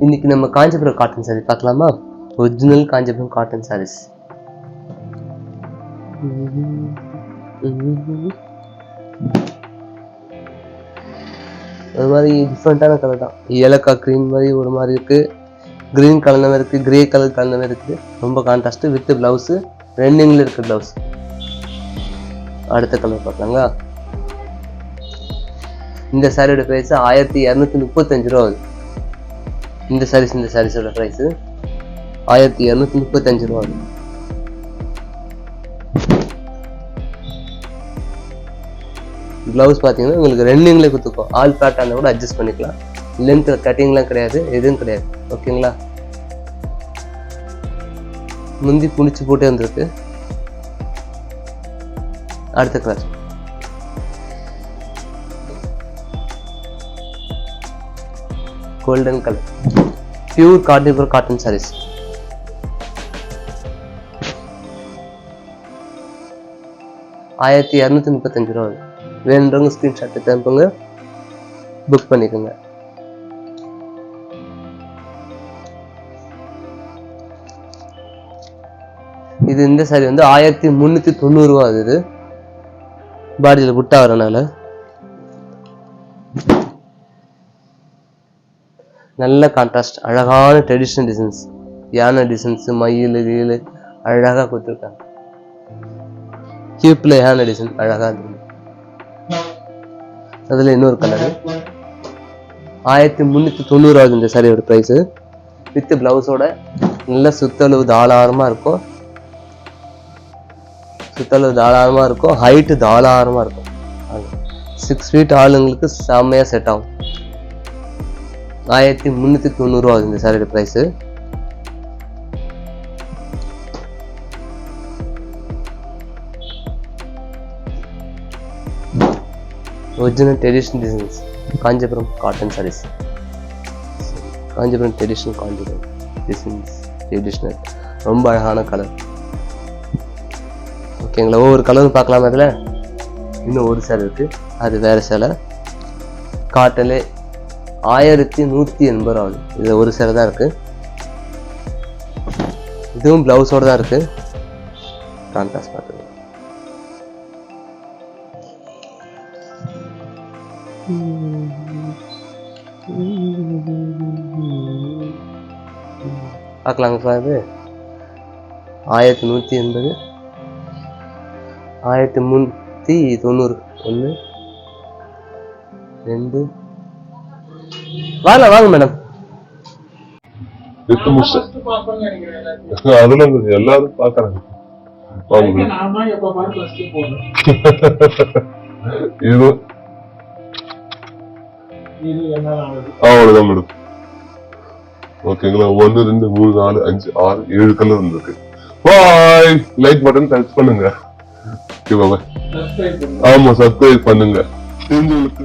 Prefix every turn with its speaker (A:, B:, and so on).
A: இன்னைக்கு நம்ம காஞ்சிபுரம் காட்டன் சாரி பார்க்கலாமா? Original Kanchipuram cotton saris. அது மாதிரி டிஃப்ரெண்டான கலர் தான். ஏலக்காய் கிரீன் மாதிரி ஒரு மாதிரி இருக்கு, கிரீன் கலர் இருக்கு, கிரே கலர் கலர் இருக்கு. ரொம்ப கான்ட்ராஸ்ட் வித் பிளவுஸ் ரன்னிங்ல இருக்கு பிளவுஸ். அடுத்த கலர் பார்க்கலாங்களா? இந்த சாரியோட பிரைஸ் 1235 ரூபா ஆகுது. இந்த சாரீஸோட பிரைஸ் 1235 ரூபா ஆகுது. பிளவுஸ் பார்த்தீங்கன்னா உங்களுக்கு ரன்னிங்ல கொடுத்துருக்கோம். ஆல் பிளாட் அந்த கூட அட்ஜஸ்ட் பண்ணிக்கலாம். லென்த் கட்டிங்லாம் கிடையாது, எதுவும் கிடையாது. ஓகேங்களா? முந்தி புடிச்சு போட்டே வந்திருக்கு. அடுத்த class golden colour pure Kanchipuram cotton saris. ₹1235. வேணுன்றவங்க ஸ்கிரீன்ஷாட் எடுத்து அனுப்புங்க, புக் பண்ணிக்கோங்க. இது இந்த சாரி வந்து 1390 ரூபா ஆகுது. பாடியில் புட்டா வரனால நல்ல கான்ட்ராஸ்ட், அழகான ட்ரெடிஷ்னல் டிசைன்ஸ், யானை டிசைன்ஸ், மயில் கீழ் அழகா கொடுத்துருக்காங்க. கியூப்ல யானை டிசைன் அழகா இருக்கு. அதுல இன்னொரு கலர் 1390 ஆகுது இந்த சாரியோட பிரைஸ். வித் பிளவுஸோட நல்ல சுத்தளவு தாராளமா இருக்கும். ஹைட்டு தாராளமா இருக்கும். 6 ஃபீட் ஆளுங்களுக்கு செம்மையா செட் ஆகும். 1390 ரூபா ஆகுது இந்த சாரியோட price. Original traditional designs Kanchipuram cotton saris. Kanchipuram designs traditional, ரொம்ப அழகான கலர். ஓகேங்களா? ஒவ்வொரு கலரும் பார்க்கலாமா? அதில் இன்னும் ஒரு சேலை இருக்கு, அது வேற சேலை. காட்டன்ல 1180 ஆகுது. இது ஒரு சேலை தான் இருக்கு. இதுவும் பிளவுஸோட தான் இருக்கு. கான்ட்ராஸ்ட் பார்த்து பார்க்கலாங்க சார். இது 1180, 1390. 1 2 வாங்க மேடம்.
B: எல்லாரும் பாக்குறாங்க. அவ்வளவுதான் மேடம். ஓகேங்களா? 1 2 3 4 5 6 7 கலர் இருக்கு. பாய். லைக் பட்டன் டச் பண்ணுங்க. ஓகேவா? ஆமா, சப்ஸ்கிரைப் பண்ணுங்க. தெரிஞ்சவங்களுக்கு